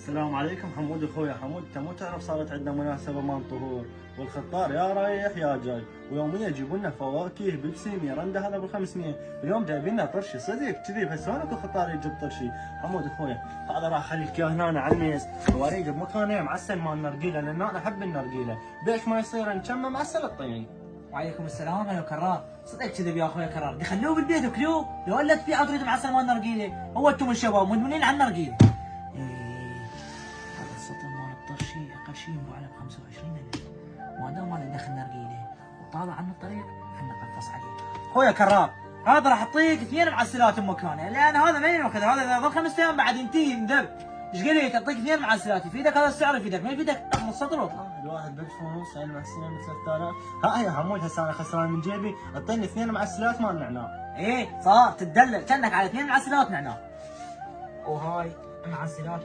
السلام عليكم حمود اخويا حمود، انت مو تعرف صارت عندنا مناسبه مال طهور والخطار يا رايح يا جاي، ويوميا يجيبوا لنا فواكه بيبسي ميرندا هذا ب 500، اليوم جايبين لنا طرشي صدق كذي، بس وين اكو خطار يجيب طرشي؟ حمود اخويا هذا راح اخليك اياه هنا على الميز، واريد بمكانه معسل مال نرجيله لان انا احب النرجيله، بيش ما يصير نشمه معسل الطين. وعليكم السلام يا كرار، صدق كذب يا اخوي كرار، دي خلوه بالبيت وكلوه، لو ولا تبيع تريد معسل مال نرجيله، هو انتم الشباب مدمنين على النرجيله. هذا السطل مال الطرشي اقل شيء ينباع له ب 25,000، ما دام ما دخل نرجيله وطالع عن الطريق خلنا نقفص عليه. اخويا كرار، هذا راح اعطيك 2 معسلات بمكانه، لان هذا ما ينفع، هذا اذا ظل 5 ايام بعد ينتهي يندب. ايش قلت؟ اعطيك 2 معسلات، يفيدك هذا السعر يفيدك، ما يفيدك تاخذ السطل واطلع. الواحد ب1500 يعني معسلين ب 3000، ها يا حمود هسه انا خسران من جيبي، اعطيني 2 معسلات مال نعناع. ايه صار تدلل كانك على 2 معسلات نعناع. وهاي معسلات